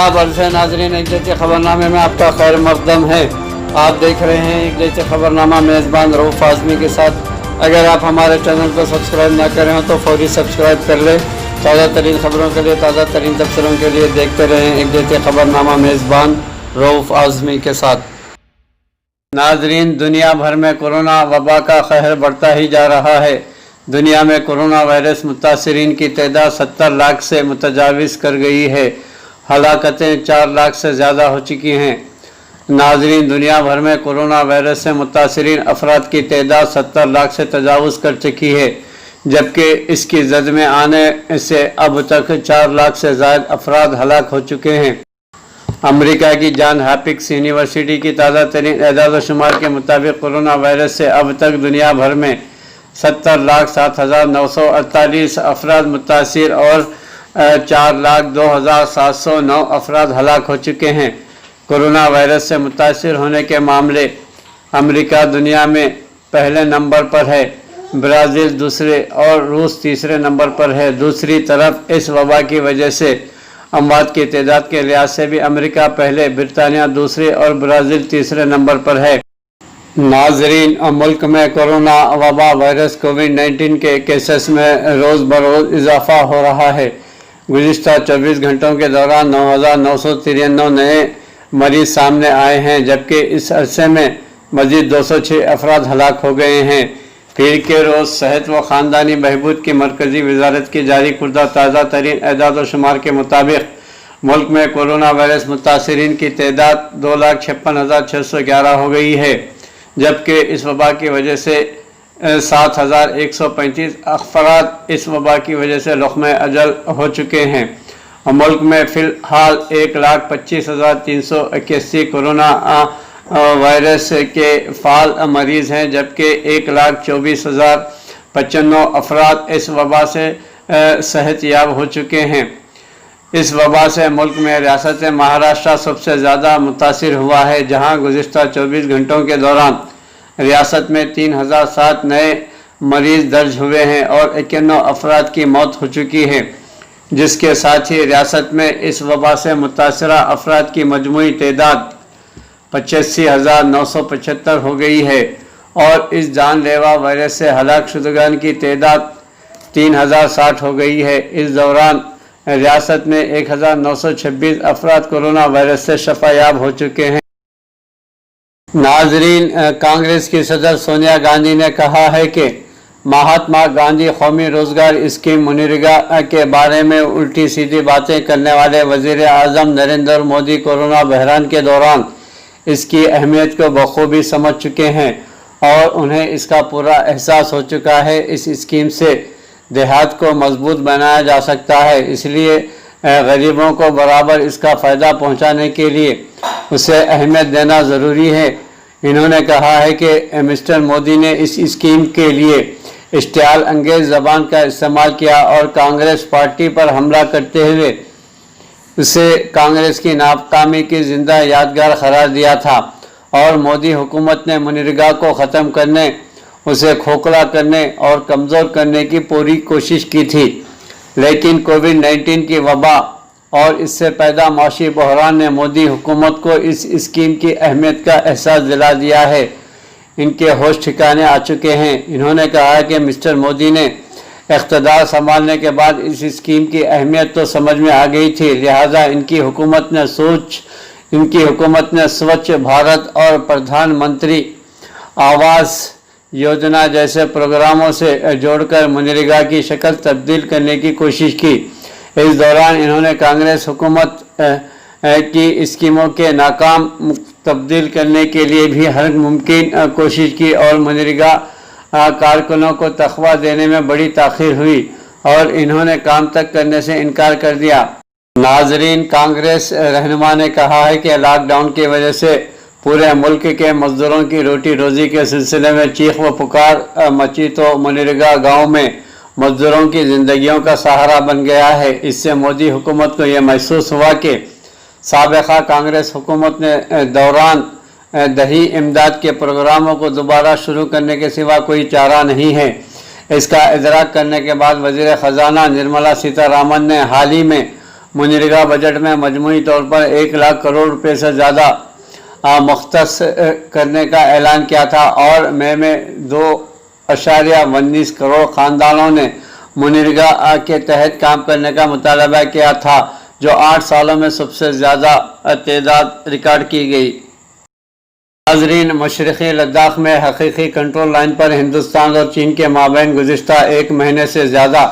आप अर्ज़ नाज़रीन इक़्तिदारी ख़बरनामे में आपका खैर मक़दम है। आप देख रहे हैं इक़्तिदारी ख़बरनामा मेज़बान रऊफ़ आज़मी के साथ। अगर आप हमारे चैनल को सब्सक्राइब ना करें हो तो फौरी सब्सक्राइब कर लें। ताज़ा तरीन ख़बरों के लिए, ताज़ा तरीन तबसरों के लिए देखते रहें इक़्तिदारी ख़बरनामा मेज़बान रऊफ़ आज़मी के साथ। नाज़रीन, दुनिया भर में कोरोना वबा का कहर बढ़ता ही जा रहा है। दुनिया में कोरोना वायरस मुतासिरीन की तादाद 70 लाख से मुतजाविज़ कर गई है। हलाकतें 4 लाख से ज़्यादा हो चुकी हैं। नाज़रीन, दुनिया भर में कोरोना वायरस से मुतासिरीन अफराद की तादाद 70 लाख से तजावुज़ कर चुकी है, जबकि इसकी जद में आने से अब तक 4 लाख से ज़ायद अफराद हलाक हो चुके हैं। अमेरिका की जॉन हॉपकिंस यूनिवर्सिटी की ताज़ा तरीन एजाज़ शुमार के मुताबिक कोरोना वायरस से अब तक दुनिया भर में 70,07,948 अफराद मुतासिर और 4,02,709 अफराद हलाक हो चुके हैं। कोरोना वायरस से मुतासिर होने के मामले अमेरिका दुनिया में पहले नंबर पर है, ब्राज़ील दूसरे और रूस तीसरे नंबर पर है। दूसरी तरफ इस वबा की वजह से अमवात की तादाद के लिहाज से भी अमेरिका पहले, ब्रितानिया दूसरे और ब्राज़ील तीसरे नंबर पर है। नाज़रीन, मुल्क में कोरोना वबा वायरस कोविड-19 के केसेस में रोज़ बरोज़ इजाफ़ा हो रहा है। गुज़िश्ता 24 घंटों के दौरान 9,993 नए मरीज़ सामने आए हैं, जबकि इस अरसे में मज़ीद 206 अफराद हलाक हो गए हैं। पीर के रोज़ सेहत व ख़ानदानी बहबूद की मरकज़ी वज़ारत की जारी करदा ताज़ा तरीन एजाज़ व शुमार के मुताबिक मुल्क में कोरोना वायरस मुतासिरीन की तादाद 2,56,611 हो गई है, जबकि इस वबा की वजह से 7,135 अफराद इस वबा की वजह से लुक़्मे अजल हो चुके हैं। मुल्क में फ़िलहाल 1,25,381 कोरोना वायरस के फ़ाल मरीज़ हैं, जबकि 1,24,095 अफराद इस वबा से सेहत याब हो चुके हैं। इस वबा से मुल्क में रियासत महाराष्ट्र सबसे ज़्यादा मुतासिर हुआ है, जहाँ गुज़िश्ता 24 घंटों के दौरान रियासत में 3,007 नए मरीज़ दर्ज हुए हैं और 91 अफराद की मौत हो चुकी है, जिसके साथ ही रियासत में इस वबा से मुतासरा अफराद की मजमूई तादाद 85,975 हो गई है और इस जानलेवा वायरस से हलाक शुदगान की तादाद 3,060 हो गई है। इस दौरान रियासत में 1,926 अफराद कोरोना वायरस से शफायाब हो चुके हैं। नाज़रीन, कांग्रेस की सदर सोनिया गांधी ने कहा है कि महात्मा गांधी कौमी रोज़गार स्कीम मनरेगा के बारे में उल्टी सीधी बातें करने वाले वज़ीर आज़म नरेंद्र मोदी कोरोना बहरान के दौरान इसकी अहमियत को बखूबी समझ चुके हैं और उन्हें इसका पूरा एहसास हो चुका है। इस स्कीम से देहात को मजबूत बनाया जा सकता है, इसलिए गरीबों को बराबर इसका फ़ायदा पहुंचाने के लिए उसे अहमियत देना ज़रूरी है। इन्होंने कहा है कि मिस्टर मोदी ने इस स्कीम के लिए इश्तियाल अंगेज़ ज़बान का इस्तेमाल किया और कांग्रेस पार्टी पर हमला करते हुए उसे कांग्रेस की नाकामी की ज़िंदा यादगार करार दिया था और मोदी हुकूमत ने मनरेगा को ख़त्म करने, उसे खोखला करने और कमज़ोर करने की पूरी कोशिश की थी, लेकिन कोविड-19 की वबा और इससे पैदा माशी बहरान ने मोदी हुकूमत को इस स्कीम की अहमियत का एहसास दिला दिया है। इनके होश ठिकाने आ चुके हैं। इन्होंने कहा कि मिस्टर मोदी ने इक़्तिदार संभालने के बाद इस स्कीम की अहमियत तो समझ में आ गई थी, लिहाजा इनकी हुकूमत ने स्वच्छ भारत और प्रधानमंत्री आवास योजना जैसे प्रोग्रामों से जोड़कर मनरेगा की शक्ल तब्दील करने की कोशिश की। इस दौरान इन्होंने कांग्रेस हुकूमत की स्कीमों के नाकाम तब्दील करने के लिए भी हर मुमकिन कोशिश की और मनरेगा कारकुनों को तखवा देने में बड़ी ताख़ीर हुई और इन्होंने काम तक करने से इनकार कर दिया। नाज़रीन, कांग्रेस रहनुमा ने कहा है कि लॉकडाउन की वजह से पूरे मुल्क के मज़दूरों की रोटी रोज़ी के सिलसिले में चीख व पुकार मची तो मनरेगा गाँव में मज़दूरों की ज़िंदगियों का सहारा बन गया है। इससे मोदी हुकूमत को यह महसूस हुआ कि साबिक़ा कांग्रेस हुकूमत ने दौरान दही इमदाद के प्रोग्रामों को दोबारा शुरू करने के सिवा कोई चारा नहीं है। इसका इदराक करने के बाद वज़ीर ख़जाना निर्मला सीतारामन ने हाल ही में मनरेगा बजट में मजमूई तौर पर 1 लाख करोड़ रुपए से ज़्यादा मुख्तस करने का ऐलान किया था और मई में 2.19 करोड़ ख़ानदानों ने मनरेगा के तहत काम करने का मुतालबा किया था, जो 8 सालों में सबसे ज़्यादा तादाद रिकॉर्ड की गई। नाज़रीन, मशरक़ी लद्दाख में हकीकी कंट्रोल लाइन पर हिंदुस्तान और चीन के माबैन गुज़िश्ता 1 महीने से ज़्यादा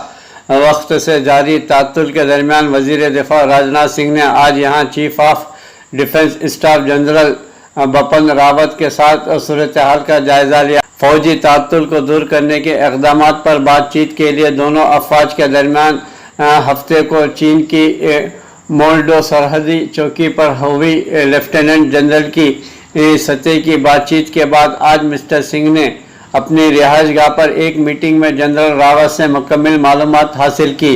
वक्त से जारी तातुल के दरमियान वज़ीर दिफा राजनाथ सिंह ने आज यहाँ chief of defence staff general Bipin Rawat के साथ सूरत हाल का जायज़ा लिया। फौजी तातुल को दूर करने के इक़दाम पर बातचीत के लिए दोनों अफवाज के दरमियान हफ्ते को चीन की मोल्डो सरहदी चौकी पर हुई लेफ्टिनेंट जनरल की सतह की बातचीत के बाद आज मिस्टर सिंह ने अपनी रिहाइशगाह पर एक मीटिंग में जनरल रावत से मुकम्मल मालूमात हासिल की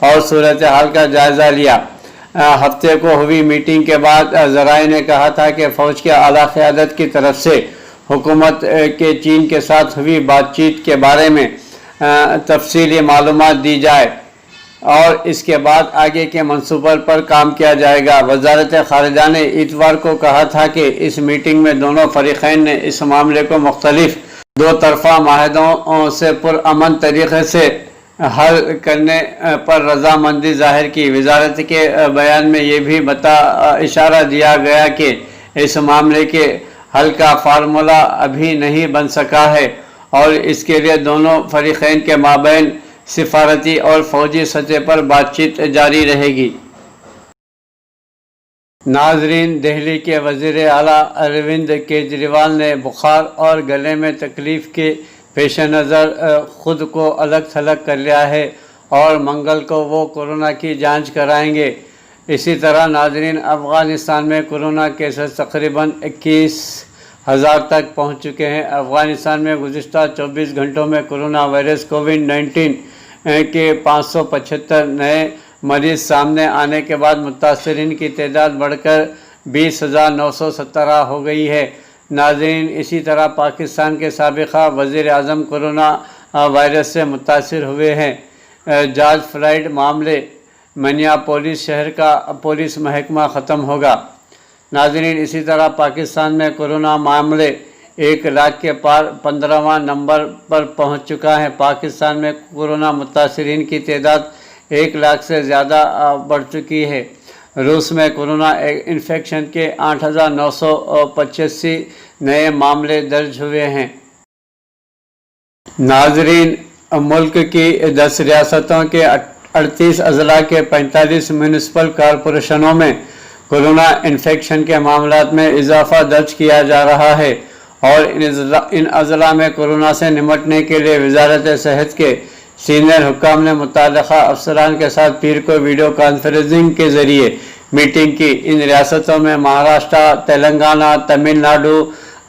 और सूरत हाल का जायज़ा लिया। हफ्ते को हुई मीटिंग के बाद ज़राए ने कहा था कि फ़ौज के आला क़यादत की तरफ से हुकूमत के चीन के साथ हुई बातचीत के बारे में तफसीली मालूमात दी जाए और इसके बाद आगे के मंसूबों पर काम किया जाएगा। वज़ारत ख़ारिजा ने इतवार को कहा था कि इस मीटिंग में दोनों फ़रीक़ैन ने इस मामले को मुख्तलिफ 2 तरफ़ा माहदों से पुरअमन तरीक़े से हल करने पर रजामंदी ज़ाहिर की। वज़ारत के बयान में ये भी इशारा दिया गया कि इस मामले के हल का फार्मूला अभी नहीं बन सका है और इसके लिए दोनों फ़रीक़ैन के माबैन सिफारती और फ़ौजी सतह पर बातचीत जारी रहेगी। नाजरीन, दिल्ली के वज़ीर आला अरविंद केजरीवाल ने बुखार और गले में तकलीफ़ के पेश नज़र ख़ुद को अलग थलग कर लिया है और मंगल को वो कोरोना की जांच कराएंगे। इसी तरह नाजरीन, अफ़गानिस्तान में कोरोना केसेस तकरीबन 21,000 तक पहुँच चुके हैं। अफ़गानिस्तान में गुज़िश्ता 24 घंटों में कोरोना वायरस कोविड-19 के 575 नए मरीज़ सामने आने के बाद मुतासरीन की तादाद बढ़कर 20,917 हो गई है। नाज़रीन, इसी तरह पाकिस्तान के साबिक़ा वज़ीर आज़म कोरोना वायरस से मुतासिर हुए हैं। जॉर्ज फ्लॉयड मामले मिनियापोलिस शहर का पुलिस महकमा ख़त्म होगा। नाज़रीन, इसी तरह पाकिस्तान में कोरोना मामले 1 लाख के पार 15वां नंबर पर पहुंच चुका है। पाकिस्तान में कोरोना मुतासरीन की तादाद 1 लाख से ज़्यादा बढ़ चुकी है। रूस में कोरोना इन्फेक्शन के 8,985 नए मामले दर्ज हुए हैं। नाजरीन, मुल्क की 10 रियासतों के 38 अजला के 45 म्यूनिसिपल कॉरपोरेशनों में कोरोना इन्फेक्शन के मामलात में इजाफा दर्ज किया जा रहा है और इन अजला में कोरोना से निमटने के लिए वज़ारत सेहत के सीनियर हुक्काम ने मुताल्लिक़ा अफसरान के साथ पीर को वीडियो कॉन्फ्रेंसिंग के ज़रिए मीटिंग की। इन रियासतों में महाराष्ट्र, तेलंगाना, तमिलनाडु,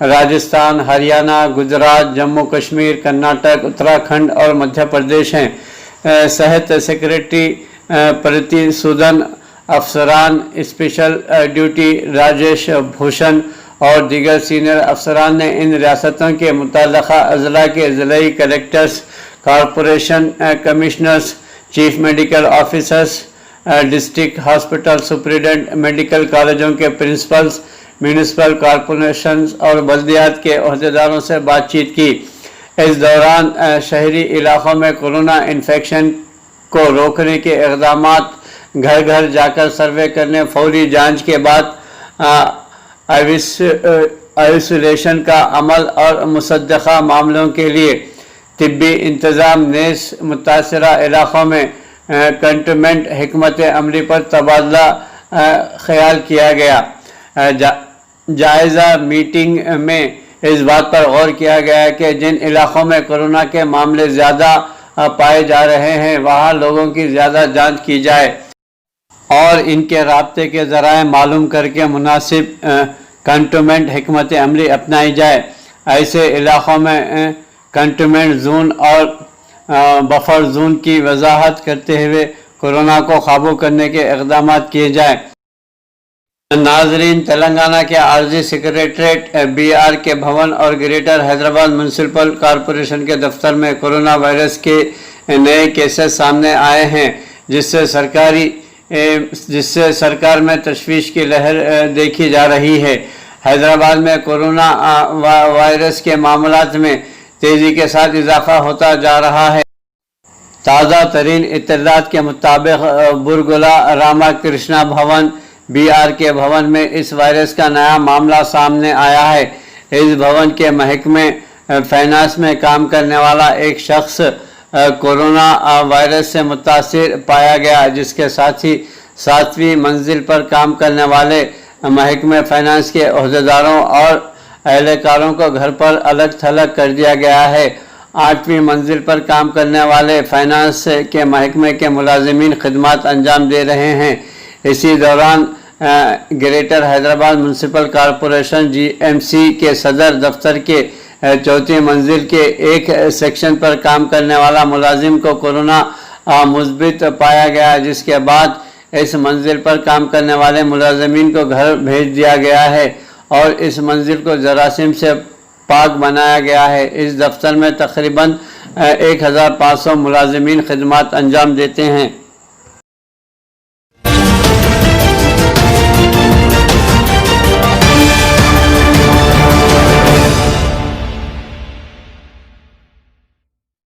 राजस्थान, हरियाणा, गुजरात, जम्मू कश्मीर, कर्नाटक, उत्तराखंड और मध्य प्रदेश हैं। सेहत सेक्रेटरी प्रति सूदन अफसरान, स्पेशल ड्यूटी राजेश भूषण और दीगर सीनियर अफसरान ने इन रियासतों के मुताल्लिक़ा अजला के ज़िलाई collectors, corporation commissioners, chief medical officers, district hospital superintendent, medical कॉलेजों के प्रिंसिपल्स, म्यूनिसिपल कॉरपोरेशन और बल्दियात के अहदेदारों से बातचीत की। इस दौरान शहरी इलाक़ों में कोरोना इन्फेक्शन को रोकने के इक़दामात, घर घर जाकर सर्वे करने, फौरी जांच के बाद आइसोलेशन का अमल और मुसद्दक़ा मामलों के लिए तिब्बी इंतज़ाम नेस मुतासरा इलाक़ों में कंटेनमेंट हिकमत अमली पर तबादला ख्याल किया गया। जायज़ा मीटिंग में इस बात पर गौर किया गया कि जिन इलाक़ों में कोरोना के मामले ज़्यादा पाए जा रहे हैं वहाँ लोगों की ज़्यादा जांच की जाए और इनके राब्ते के ज़राए मालूम करके मुनासिब कंटेनमेंट हिकमत अमली अपनाई जाए। ऐसे इलाक़ों में कंटेनमेंट जोन और बफर जोन की वजाहत करते हुए कोरोना को काबू करने के इक़दाम किए जाए। नाजरीन, तेलंगाना के आर्जी सेक्रेटरीट BR के भवन और ग्रेटर हैदराबाद म्यूनसिपल कॉरपोरेशन के दफ्तर में कोरोना वायरस के नए केसेस सामने आए हैं, जिससे सरकारी जिससे सरकार में तशवीश की लहर देखी जा रही है। हैदराबाद में कोरोना वायरस के मामलात में तेज़ी के साथ इजाफा होता जा रहा है। ताज़ा तरीन इत्तलात के मुताबिक बुरगुला रामाकृष्णा भवन BR के भवन में इस वायरस का नया मामला सामने आया है। इस भवन के महकमे फाइनेंस में काम करने वाला एक शख्स कोरोना वायरस से मुतासिर पाया गया, जिसके साथ ही 7वीं मंजिल पर काम करने वाले महकमे फाइनेंस के अहदेदारों और अहलकारों को घर पर अलग थलग कर दिया गया है। 8वीं मंजिल पर काम करने वाले फाइनेंस के महकमे के मुलाजिमीन खिदमत अंजाम दे रहे हैं। इसी दौरान greater Hyderabad municipal corporation GMC के सदर दफ्तर के 4वीं मंजिल के एक सेक्शन पर काम करने वाला मुलाजिम को कोरोना मुस्बित पाया गया, जिसके बाद इस मंजिल पर काम करने वाले मुलाजिमीन को घर भेज दिया गया है और इस मंजिल को जरासीम से पाक बनाया गया है। इस दफ्तर में तकरीबन 1500 मुलाजिमीन खिदमत अंजाम देते हैं।